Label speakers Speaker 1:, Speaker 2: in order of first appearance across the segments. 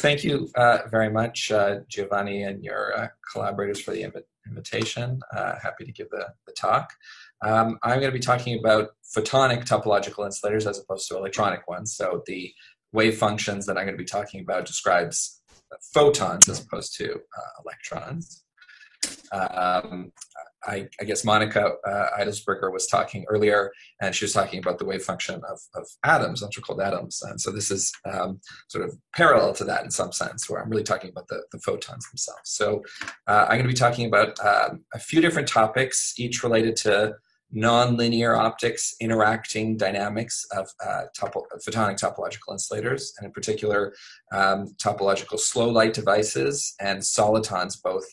Speaker 1: thank you very much, Giovanni, and your collaborators for the invitation. Happy to give the talk. I'm going to be talking about photonic topological insulators as opposed to electronic ones. So the wave functions that I'm going to be talking about describes photons as opposed to electrons. I guess Monica Eidelsberger was talking earlier, and she was talking about the wave function of atoms, ultra-cold atoms. And so this is sort of parallel to that in some sense, where I'm really talking about the photons themselves. So I'm going to be talking about a few different topics, each related to nonlinear optics interacting dynamics of photonic topological insulators, and in particular topological slow light devices and solitons, both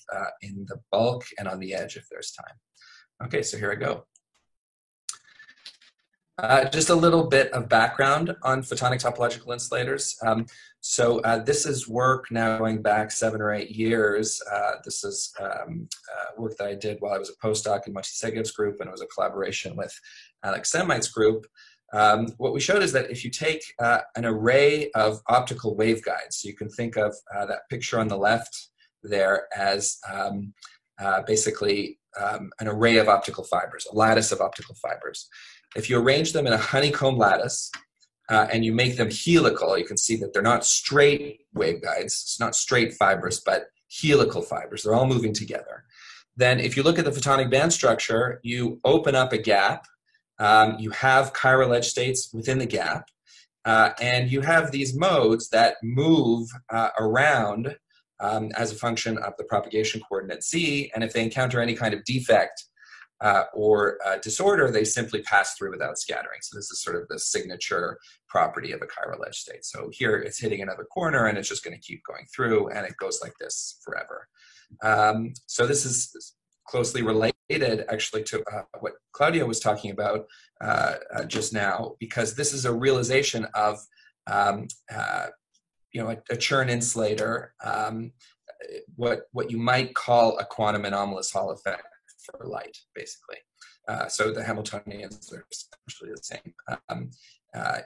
Speaker 1: in the bulk and on the edge if there's time. Okay, so here I go. Just a little bit of background on photonic topological insulators. This is work now going back 7 or 8 years. This is work that I did while I was a postdoc in Moti Segev's group, and it was a collaboration with Alex Samite's group. What we showed is that if you take an array of optical waveguides, so you can think of that picture on the left there as basically an array of optical fibers, a lattice of optical fibers. If you arrange them in a honeycomb lattice and you make them helical, you can see that they're not straight waveguides, it's not straight fibers, but helical fibers. They're all moving together. Then if you look at the photonic band structure, you open up a gap, you have chiral edge states within the gap, and you have these modes that move around as a function of the propagation coordinate z, and if they encounter any kind of defect or disorder, they simply pass through without scattering. So this is sort of the signature property of a chiral edge state. So here it's hitting another corner and it's just going to keep going through, and it goes like this forever. So this is closely related actually to what Claudia was talking about just now, because this is a realization of a Chern insulator, what you might call a quantum anomalous Hall effect for light, basically. So the Hamiltonians are essentially the same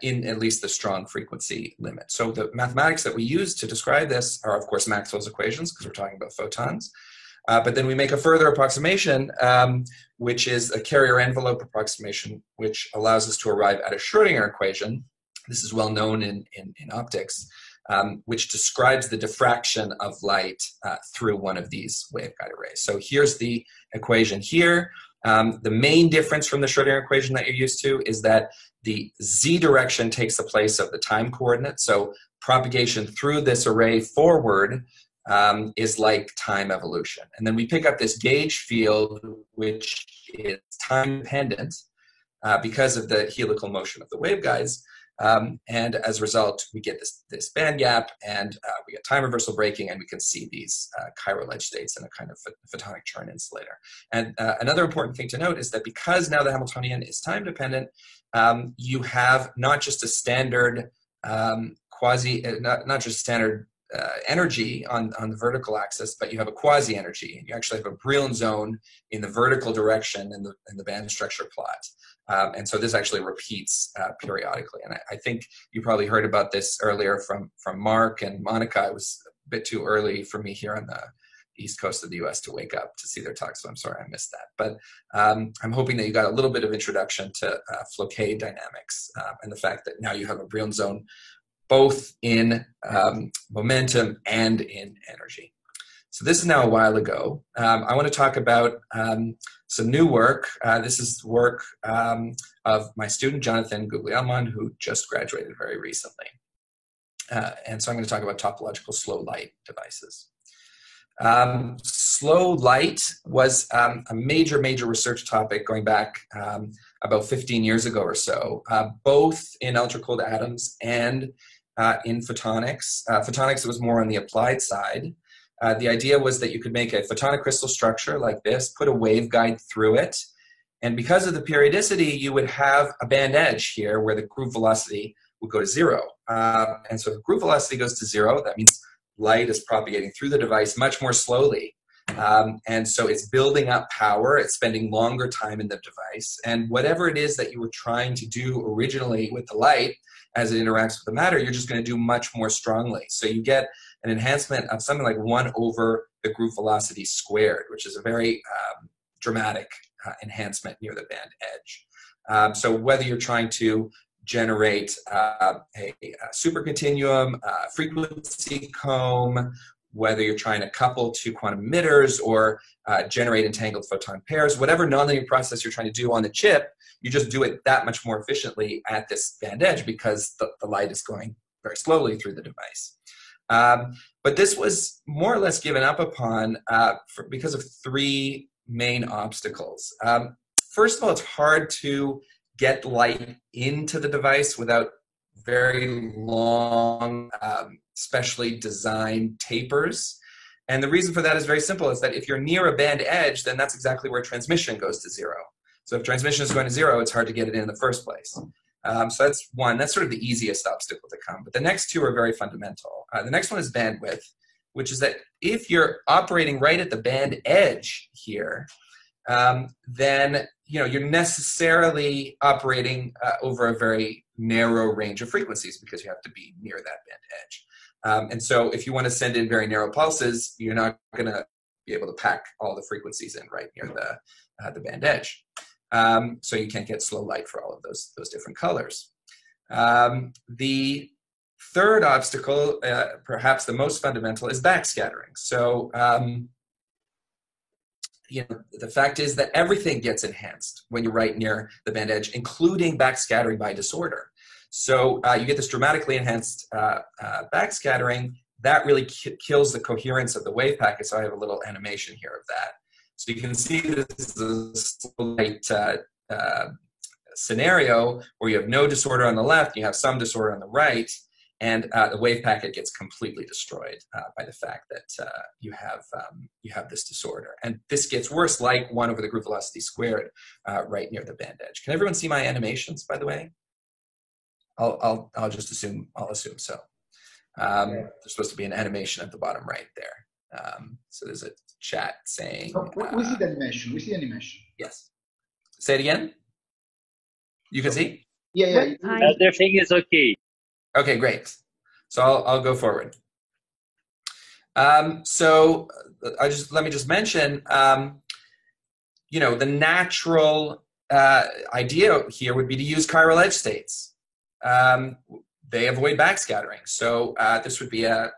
Speaker 1: in at least the strong frequency limit. So the mathematics that we use to describe this are, of course, Maxwell's equations, because we're talking about photons. But then we make a further approximation, which is a carrier envelope approximation, which allows us to arrive at a Schrodinger equation. This is well known in optics, which describes the diffraction of light through one of these waveguide arrays. So here's the equation here. The main difference from the Schrodinger equation that you're used to is that the z direction takes the place of the time coordinate. So propagation through this array forward is like time evolution. And then we pick up this gauge field, which is time dependent because of the helical motion of the waveguides. And as a result, we get this band gap, and we get time reversal breaking, and we can see these chiral edge states in a kind of photonic Chern insulator. And another important thing to note is that because now the Hamiltonian is time dependent, you have not just a standard not just standard energy on the vertical axis, but you have a quasi-energy. You actually have a Brillouin zone in the vertical direction in the band structure plot. And so this actually repeats periodically. And I think you probably heard about this earlier from Mark and Monica. It was a bit too early for me here on the east coast of the US to wake up to see their talk, so I'm sorry I missed that. But I'm hoping that you got a little bit of introduction to Floquet dynamics and the fact that now you have a Brillouin zone both in momentum and in energy. So this is now a while ago. I want to talk about some new work. This is work of my student, Jonathan Guglielmon, who just graduated very recently. And so I'm going to talk about topological slow light devices. Slow light was a major research topic going back about 15 years ago or so, both in ultra-cold atoms and in photonics. Photonics was more on the applied side. The idea was that you could make a photonic crystal structure like this, put a waveguide through it, and because of the periodicity, you would have a band edge here where the group velocity would go to 0. And so if group velocity goes to 0, that means light is propagating through the device much more slowly. And so it's building up power, it's spending longer time in the device, and whatever it is that you were trying to do originally with the light, as it interacts with the matter, you're just going to do much more strongly. So you get an enhancement of something like 1 over the groove velocity squared, which is a very dramatic enhancement near the band edge. So whether you're trying to generate a supercontinuum, frequency comb, whether you're trying to couple two quantum emitters or generate entangled photon pairs, whatever nonlinear process you're trying to do on the chip, you just do it that much more efficiently at this band edge because the light is going very slowly through the device. But this was more or less given up upon because of 3 main obstacles. First of all, it's hard to get light into the device without very long, specially designed tapers. And the reason for that is very simple. Is that if you're near a band edge, then that's exactly where transmission goes to 0. So if transmission is going to 0, it's hard to get it in the first place. So that's one. That's sort of the easiest obstacle to come. But the next 2 are very fundamental. The next one is bandwidth, which is that if you're operating right at the band edge here, then you're necessarily operating over a very narrow range of frequencies because you have to be near that band edge. And so if you want to send in very narrow pulses, you're not going to be able to pack all the frequencies in right near the band edge. So you can't get slow light for all of those different colors. The third obstacle, perhaps the most fundamental, is backscattering. So the fact is that everything gets enhanced when you're right near the band edge, including backscattering by disorder. So you get this dramatically enhanced backscattering that really kills the coherence of the wave packet. So I have a little animation here of that. So you can see this is a slight scenario where you have no disorder on the left, you have some disorder on the right, and the wave packet gets completely destroyed by the fact that you have this disorder. And this gets worse, like 1 over the groove velocity squared, right near the band edge. Can everyone see my animations, by the way? I'll just assume so. There's supposed to be an animation at the bottom right there. So there's a chat saying.
Speaker 2: Oh, we see the animation. We see animation.
Speaker 1: Yes. Say it again. You can see.
Speaker 2: Yeah.
Speaker 3: Everything is okay.
Speaker 1: Okay, great. So I'll go forward. So let me just mention, the natural idea here would be to use chiral edge states. They avoid backscattering, so this would be a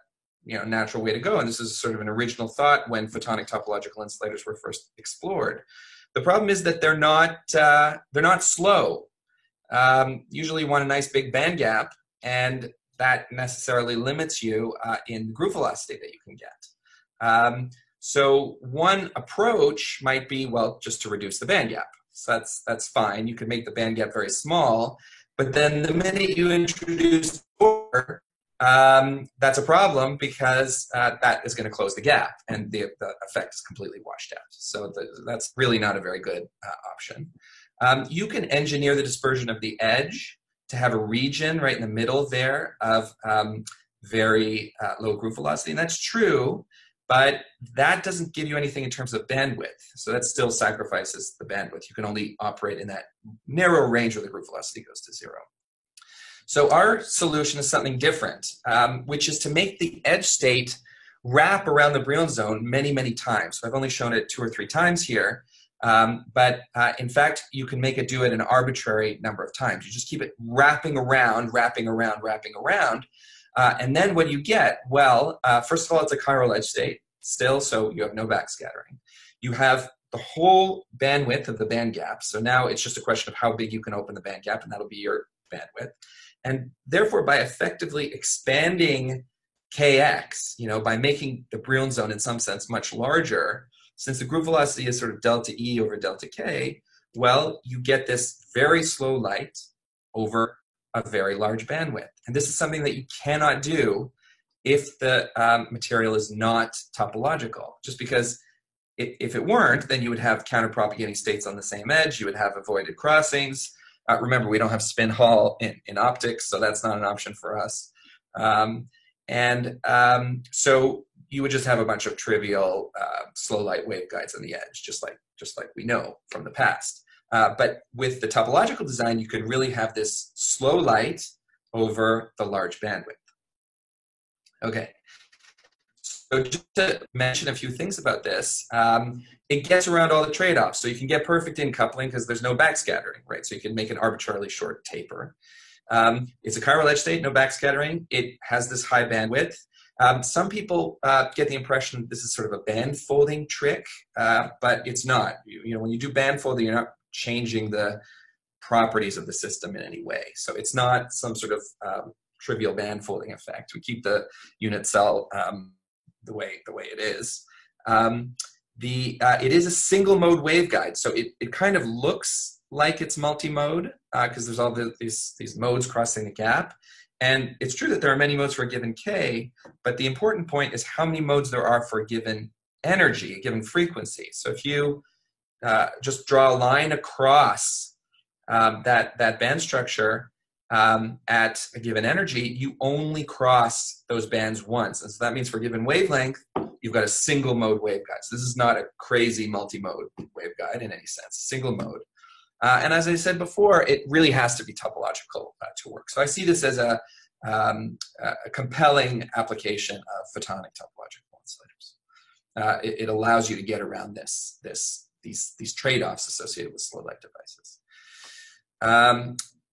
Speaker 1: natural way to go. And this is sort of an original thought when photonic topological insulators were first explored. The problem is that they're not slow. Usually, you want a nice big band gap, and that necessarily limits you in the groove velocity that you can get. So one approach might be, well, just to reduce the band gap. So that's fine. You can make the band gap very small, but then the minute you introduce more, that's a problem because that is going to close the gap, and the effect is completely washed out. So that's really not a very good option. You can engineer the dispersion of the edge to have a region right in the middle there of very low groove velocity, and that's true, but that doesn't give you anything in terms of bandwidth. So that still sacrifices the bandwidth. You can only operate in that narrow range where the groove velocity goes to 0. So our solution is something different, which is to make the edge state wrap around the Brillouin zone many, many times. So I've only shown it 2 or 3 times here. But in fact, you can make it do it an arbitrary number of times. You just keep it wrapping around, and then what do you get? Well, first of all, it's a chiral edge state still, so you have no backscattering. You have the whole bandwidth of the band gap, so now it's just a question of how big you can open the band gap, and that'll be your bandwidth. And therefore, by effectively expanding kx, by making the Brillouin zone in some sense much larger, since the groove velocity is sort of delta E over delta K, well, you get this very slow light over a very large bandwidth. And this is something that you cannot do if the material is not topological. Just because if it weren't, then you would have counterpropagating states on the same edge, you would have avoided crossings. Remember, we don't have spin Hall in optics, so that's not an option for us. So you would just have a bunch of trivial slow light waveguides on the edge, just like we know from the past. But with the topological design, you could really have this slow light over the large bandwidth. Okay, So just to mention a few things about this, it gets around all the trade-offs. So you can get perfect incoupling because there's no backscattering, right? So you can make an arbitrarily short taper. It's a chiral edge state, no backscattering. It has this high bandwidth. Some people get the impression this is sort of a band folding trick, but it's not. You know, when you do band folding, you're not changing the properties of the system in any way. So it's not some sort of trivial band folding effect. We keep the unit cell the way it is. It is a single mode waveguide, so it kind of looks like it's multi-mode because there's all these modes crossing the gap. And it's true that there are many modes for a given K, but the important point is how many modes there are for a given energy, a given frequency. So if you just draw a line across that band structure at a given energy, you only cross those bands once. And so that means for a given wavelength, you've got a single mode waveguide. So this is not a crazy multi-mode waveguide in any sense, single mode. And as I said before, it really has to be topological to work. So I see this as a compelling application of photonic topological insulators. It allows you to get around these trade-offs associated with slow light devices.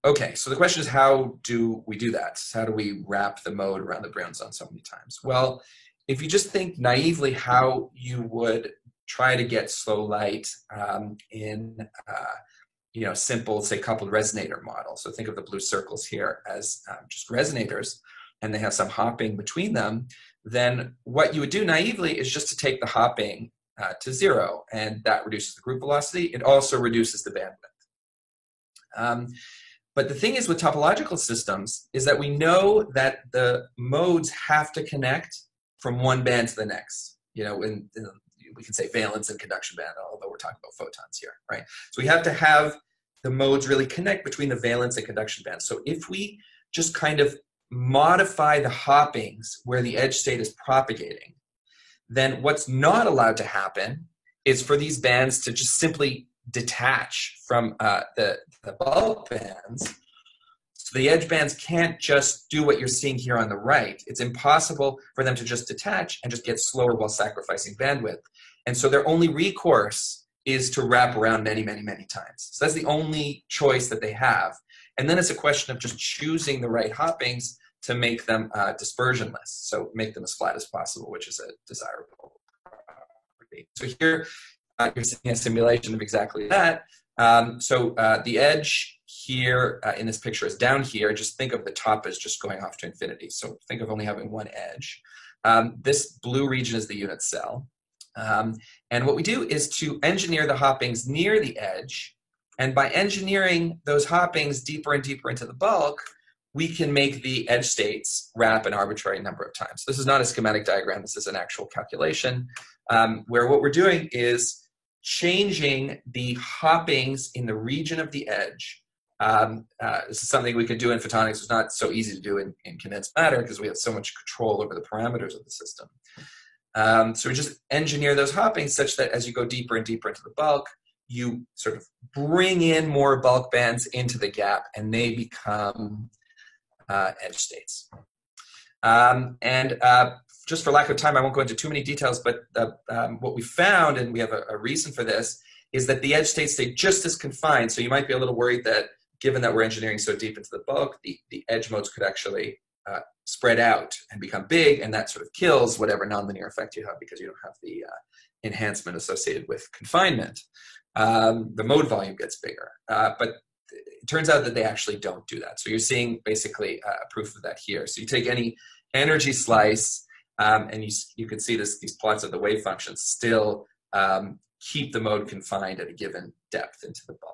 Speaker 1: Okay, so the question is, how do we do that? How do we wrap the mode around the Brown zone so many times? Well, if you just think naively how you would try to get slow light in simple, say, coupled resonator model. So think of the blue circles here as just resonators, and they have some hopping between them. Then what you would do naively is just to take the hopping to 0, and that reduces the group velocity. It also reduces the bandwidth. But the thing is with topological systems is that we know that the modes have to connect from one band to the next. You know, we can say valence and conduction band, although we're talking about photons here, right? So we have to have the modes really connect between the valence and conduction bands. So if we just kind of modify the hoppings where the edge state is propagating, then what's not allowed to happen is for these bands to just simply detach from the bulk bands. So the edge bands can't just do what you're seeing here on the right. It's impossible for them to just detach and just get slower while sacrificing bandwidth. And so their only recourse is to wrap around many, many, many times. So that's the only choice that they have. And then it's a question of just choosing the right hoppings to make them dispersionless. So make them as flat as possible, which is a desirable property. So here, you're seeing a simulation of exactly that. The edge here in this picture is down here. Just think of the top as just going off to infinity. So think of only having one edge. This blue region is the unit cell. And what we do is to engineer the hoppings near the edge. And by engineering those hoppings deeper and deeper into the bulk, we can make the edge states wrap an arbitrary number of times. This is not a schematic diagram. This is an actual calculation where what we're doing is changing the hoppings in the region of the edge. This is something we could do in photonics. It's not so easy to do in condensed matter because we have so much control over the parameters of the system. So we just engineer those hoppings such that as you go deeper and deeper into the bulk, you sort of bring in more bulk bands into the gap and they become edge states. Just for lack of time, I won't go into too many details, but what we found, and we have a reason for this, is that the edge states stay just as confined. So you might be a little worried that given that we're engineering so deep into the bulk, the edge modes could actually spread out and become big, and that sort of kills whatever nonlinear effect you have because you don't have the enhancement associated with confinement. The mode volume gets bigger, but it turns out that they actually don't do that. So you're seeing basically a proof of that here. So you take any energy slice, and you can see these plots of the wave functions still keep the mode confined at a given depth into the bulk.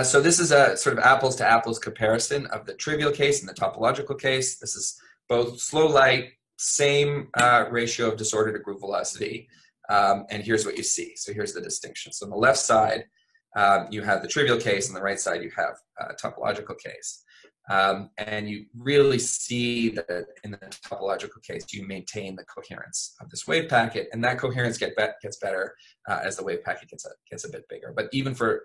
Speaker 1: So this is a sort of apples to apples comparison of the trivial case and the topological case. This is both slow light, same ratio of disorder to group velocity, and here's what you see. So here's the distinction. So on the left side, you have the trivial case, on the right side you have a topological case. And you really see that in the topological case, you maintain the coherence of this wave packet, and that coherence gets better as the wave packet gets a bit bigger. But even for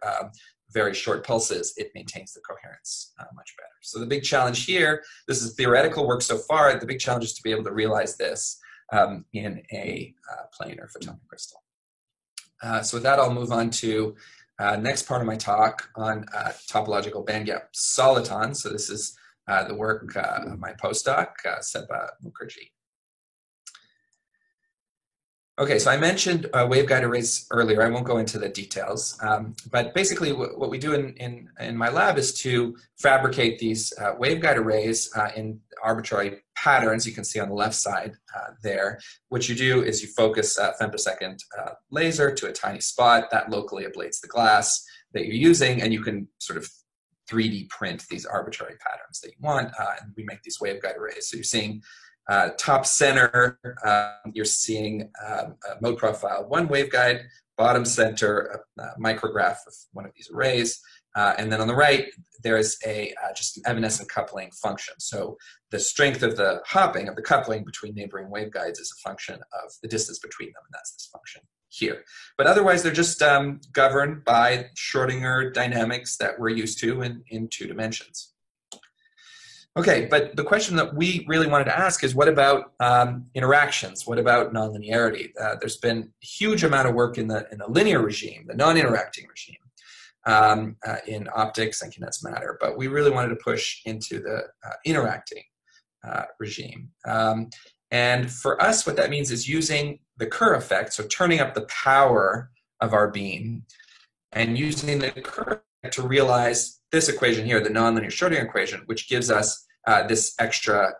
Speaker 1: very short pulses, it maintains the coherence much better. So the big challenge here, this is theoretical work so far, the big challenge is to be able to realize this in a planar photonic crystal. So with that, I'll move on to next part of my talk on topological bandgap solitons. So this is the work of my postdoc, Seba Mukherjee. Okay, so I mentioned waveguide arrays earlier. I won't go into the details, but basically what we do in my lab is to fabricate these waveguide arrays in arbitrary patterns. You can see on the left side there. What you do is you focus a femtosecond laser to a tiny spot that locally ablates the glass that you're using, and you can sort of 3D print these arbitrary patterns that you want, and we make these waveguide arrays. So you're seeing top center, you're seeing a mode profile 1 waveguide, bottom center, a micrograph of one of these arrays, and then on the right, there is just an evanescent coupling function. So the strength of the hopping, of the coupling between neighboring waveguides is a function of the distance between them, and that's this function here. But otherwise, they're just governed by Schrodinger dynamics that we're used to in 2 dimensions. Okay, but the question that we really wanted to ask is, what about interactions? What about nonlinearity? There's been a huge amount of work in the linear regime, the non-interacting regime, in optics and condensed matter, but we really wanted to push into the interacting regime. And for us, what that means is using the Kerr effect, so turning up the power of our beam, and using the Kerr effect to realize this equation here, the nonlinear Schrodinger equation, which gives us this extra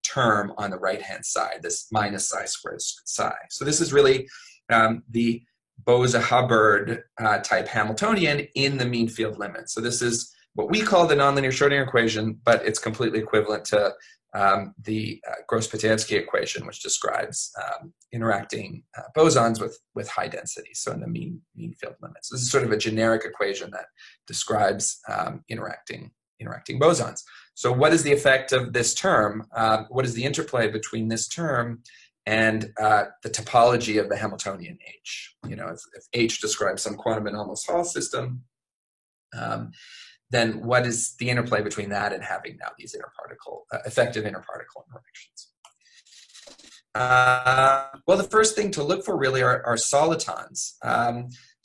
Speaker 1: term on the right-hand side, this minus psi squared psi. So this is really the Bose-Hubbard type Hamiltonian in the mean field limit. So this is what we call the nonlinear Schrodinger equation, but it's completely equivalent to the Gross-Pitaevsky equation, which describes interacting bosons with high density, so in the mean field limit. So this is sort of a generic equation that describes interacting bosons. So what is the effect of this term? What is the interplay between this term and the topology of the Hamiltonian H? You know, if H describes some quantum anomalous Hall system, then what is the interplay between that and having now these effective interparticle interactions? Well, the first thing to look for really are solitons.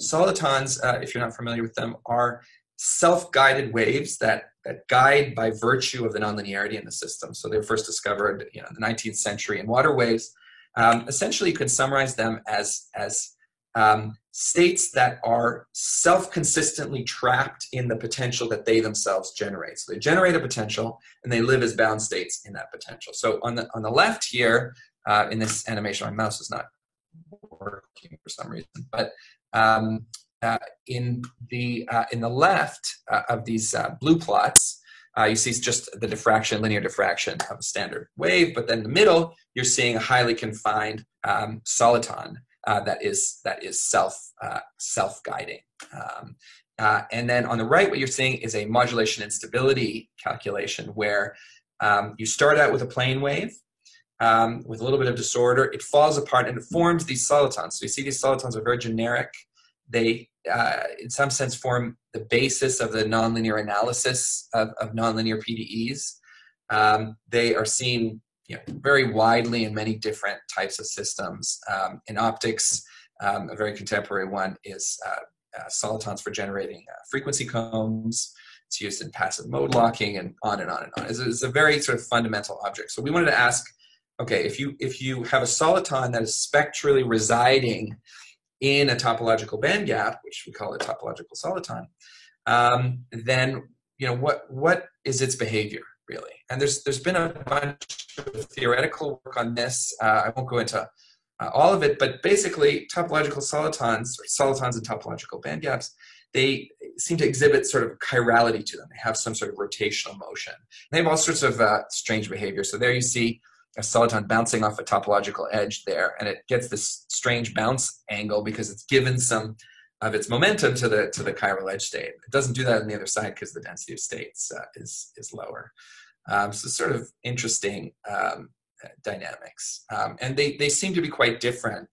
Speaker 1: Solitons, if you're not familiar with them, are self-guided waves that guide by virtue of the nonlinearity in the system. So they were first discovered, in the 19th century in water waves. Essentially, you could summarize them as states that are self-consistently trapped in the potential that they themselves generate. So they generate a potential, and they live as bound states in that potential. So on the left here, in this animation, my mouse is not working for some reason, but in the left of these blue plots, you see just the linear diffraction of a standard wave, but then in the middle, you're seeing a highly confined soliton that is self-guiding. And then on the right, what you're seeing is a modulation instability calculation where you start out with a plane wave with a little bit of disorder. It falls apart and it forms these solitons. So you see these solitons are very generic. They, in some sense, form the basis of the nonlinear analysis of nonlinear PDEs. They are seen very widely in many different types of systems. In optics, a very contemporary one is solitons for generating frequency combs. It's used in passive mode locking, and on and on and on. It's a very sort of fundamental object. So we wanted to ask, okay, if you have a soliton that is spectrally residing in a topological bandgap, which we call a topological soliton, then what is its behavior really? And there's been a bunch of theoretical work on this. I won't go into all of it, but basically topological solitons, or solitons in topological bandgaps, they seem to exhibit sort of chirality to them. They have some sort of rotational motion. And they have all sorts of strange behavior. So there you see a soliton bouncing off a topological edge there, and it gets this strange bounce angle because it's given some of its momentum to the chiral edge state. It doesn't do that on the other side because the density of states is lower. So sort of interesting dynamics. And they seem to be quite different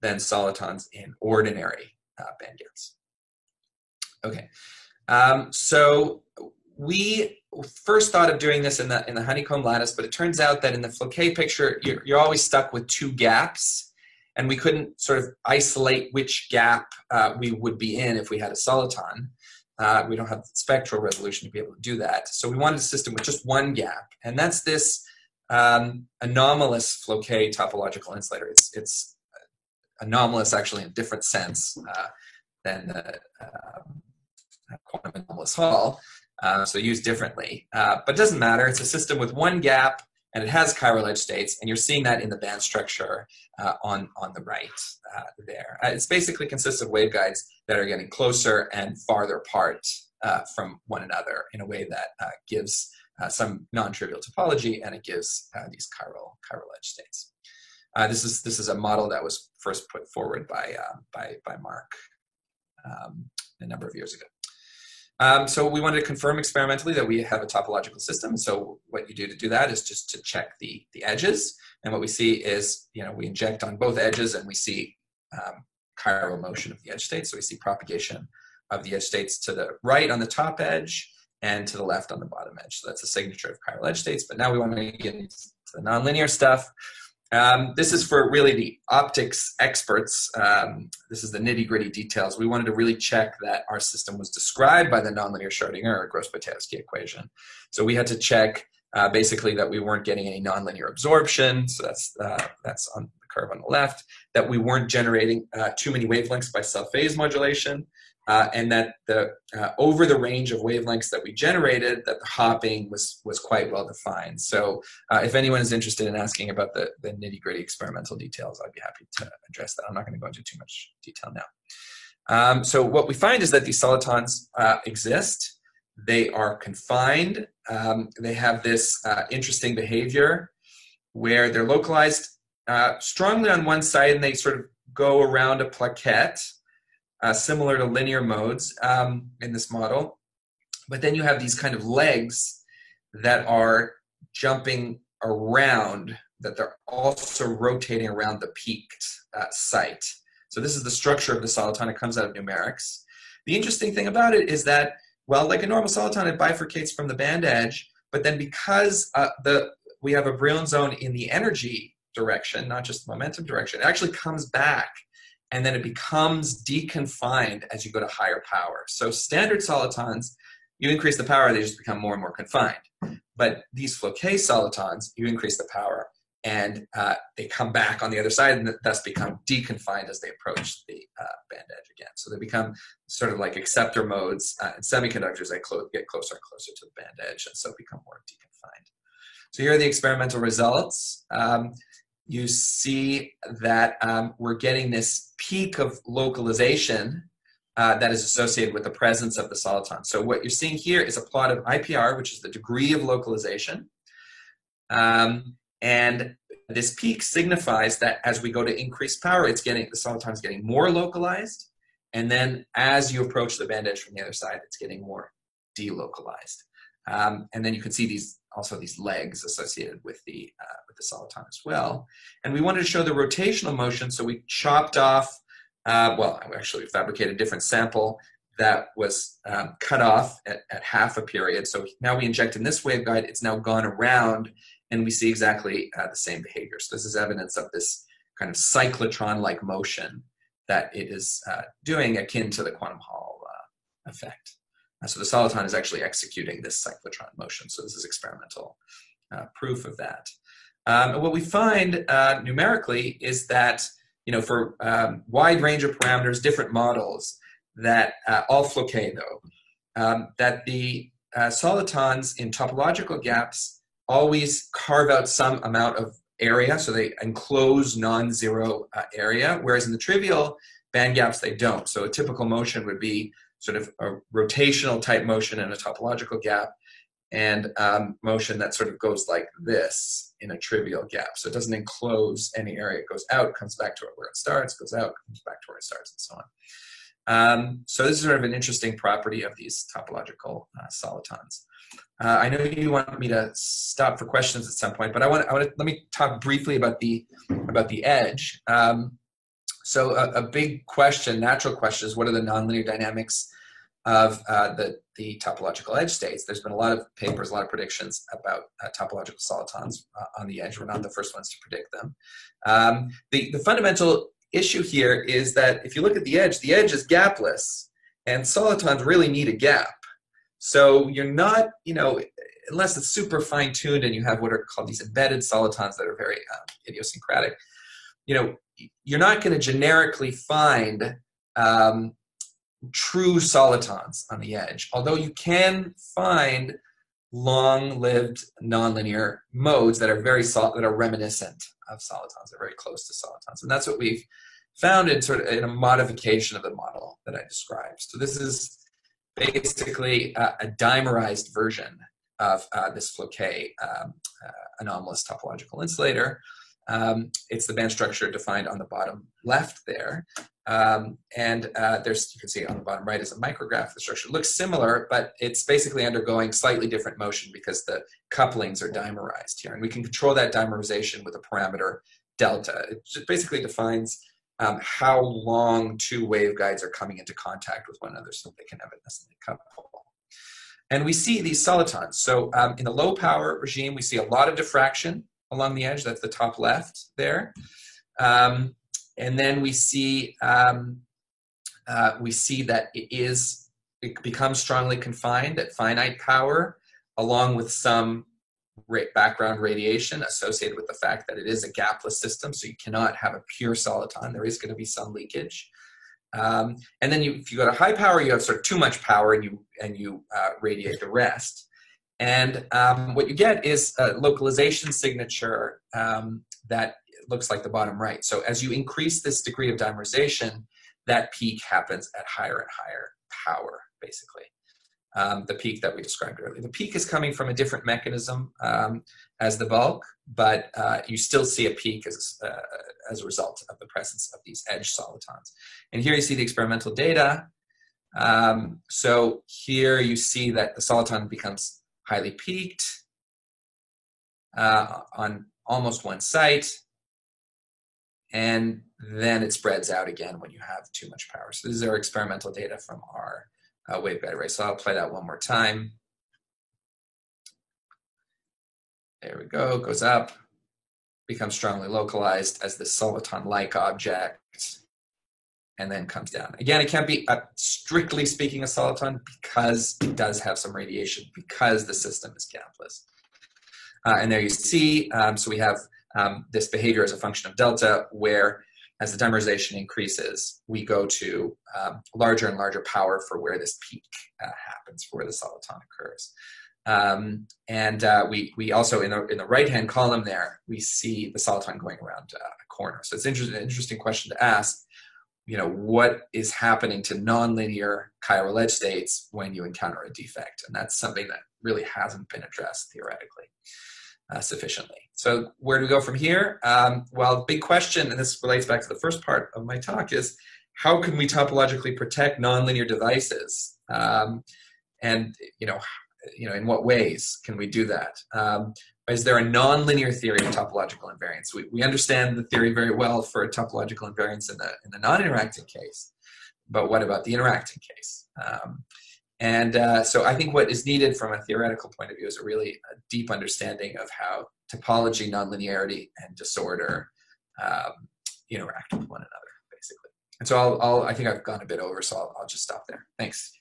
Speaker 1: than solitons in ordinary band gaps. Okay, so we first thought of doing this in the honeycomb lattice, but it turns out that in the Floquet picture, you're always stuck with two gaps, and we couldn't sort of isolate which gap we would be in if we had a soliton. We don't have the spectral resolution to be able to do that. So we wanted a system with just one gap, and that's this anomalous Floquet topological insulator. It's anomalous actually in a different sense than the quantum anomalous Hall, so used differently. But it doesn't matter. It's a system with one gap, and it has chiral edge states, and you're seeing that in the band structure on the right there. It basically consists of waveguides that are getting closer and farther apart from one another in a way that gives some non-trivial topology, and it gives these chiral edge states. This is a model that was first put forward by Mark a number of years ago. So we wanted to confirm experimentally that we have a topological system. So what you do to do that is just to check the edges. And what we see is, we inject on both edges and we see chiral motion of the edge states. So we see propagation of the edge states to the right on the top edge and to the left on the bottom edge. So that's a signature of chiral edge states. But now we want to get into the nonlinear stuff. This is for really the optics experts. This is the nitty-gritty details. We wanted to really check that our system was described by the nonlinear Schrodinger or Gross-Podolsky equation. So we had to check basically that we weren't getting any nonlinear absorption. So that's on the curve on the left. That we weren't generating too many wavelengths by self-phase modulation. And that over the range of wavelengths that we generated, that the hopping was quite well defined. So if anyone is interested in asking about the nitty-gritty experimental details, I'd be happy to address that. I'm not going to go into too much detail now. So what we find is that these solitons exist. They are confined. They have this interesting behavior where they're localized strongly on one side, and they sort of go around a plaquette. Similar to linear modes in this model. But then you have these kind of legs that are jumping around, that they're also rotating around the peaked site. So this is the structure of the soliton. It comes out of numerics. The interesting thing about it is that, well, like a normal soliton, it bifurcates from the band edge, but then because we have a Brillouin zone in the energy direction, not just the momentum direction, it actually comes back. And then it becomes deconfined as you go to higher power. So standard solitons, you increase the power, they just become more and more confined. But these Floquet solitons, you increase the power, and they come back on the other side and thus become deconfined as they approach the band edge again. So they become sort of like acceptor modes in semiconductors that get closer and closer to the band edge, and so become more deconfined. So here are the experimental results. You see that we're getting this peak of localization that is associated with the presence of the soliton. So what you're seeing here is a plot of IPR, which is the degree of localization. And this peak signifies that as we go to increased power, the soliton is getting more localized. And then as you approach the band edge from the other side, it's getting more delocalized. And then you can see these legs associated with the soliton as well. And we wanted to show the rotational motion, so we chopped off, we fabricated a different sample that was cut off at half a period. So now we inject in this waveguide, it's now gone around, and we see exactly the same behavior. So this is evidence of this kind of cyclotron-like motion that it is doing, akin to the quantum Hall effect. So the soliton is actually executing this cyclotron motion. So this is experimental proof of that. And what we find numerically is that, for wide range of parameters, different models, that all Floquet though, that the solitons in topological gaps always carve out some amount of area, so they enclose non-zero area, whereas in the trivial band gaps they don't. So a typical motion would be sort of a rotational type motion in a topological gap, and motion that sort of goes like this in a trivial gap. So it doesn't enclose any area. It goes out, comes back to where it starts, goes out, comes back to where it starts, and so So this is sort of an interesting property of these topological solitons. I know you want me to stop for questions at some point, but let me talk briefly about the edge. So a big question, natural question, is what are the nonlinear dynamics of the topological edge states? There's been a lot of papers, a lot of predictions about topological solitons on the edge. We're not the first ones to predict them. The fundamental issue here is that if you look at the edge is gapless, and solitons really need a gap. So you're not, unless it's super fine-tuned and you have what are called these embedded solitons that are very idiosyncratic, you're not going to generically find true solitons on the edge, although you can find long-lived nonlinear modes that are that are reminiscent of solitons. They're very close to solitons, and that's what we've found in a modification of the model that I described. So this is basically a dimerized version of this Floquet anomalous topological insulator. It's the band structure defined on the bottom left there. You can see on the bottom right is a micrograph. The structure looks similar, but it's basically undergoing slightly different motion because the couplings are dimerized here. And we can control that dimerization with a parameter delta. It just basically defines how long two waveguides are coming into contact with one another so they can evanescently couple. And we see these solitons. So in the low power regime, we see a lot of diffraction along the edge. That's the top left there. And then we see that it becomes strongly confined at finite power, along with some background radiation associated with the fact that it is a gapless system, so you cannot have a pure soliton. There is going to be some leakage. And then if you go to high power, you have sort of too much power, and you radiate the rest. And what you get is a localization signature that looks like the bottom right. So as you increase this degree of dimerization, that peak happens at higher and higher power, basically. The peak that we described earlier. The peak is coming from a different mechanism as the bulk, but you still see a peak as a result of the presence of these edge solitons. And here you see the experimental data. So here you see that the soliton becomes highly peaked on almost one site, and then it spreads out again when you have too much power. So this is our experimental data from our waveguide array. So I'll play that one more time. There we go, goes up, becomes strongly localized as this soliton-like object, and then comes down. Again, it can't be, strictly speaking, a soliton because it does have some radiation, because the system is gapless. And there you see, so we have this behavior as a function of delta, where as the dimerization increases, we go to larger and larger power for where this peak happens, for where the soliton occurs. We also, in the right-hand column there, we see the soliton going around a corner. So it's an interesting question to ask, what is happening to nonlinear chiral edge states when you encounter a defect? And that's something that really hasn't been addressed theoretically sufficiently. So where do we go from here? Well, the big question, and this relates back to the first part of my talk, is how can we topologically protect nonlinear devices? In what ways can we do that? Is there a nonlinear theory of topological invariance? We understand the theory very well for a topological invariance in the non-interacting case, but what about the interacting case? So I think what is needed from a theoretical point of view is a really deep understanding of how topology, nonlinearity, and disorder interact with one another, basically. And so I think I've gone a bit over, so I'll just stop there. Thanks.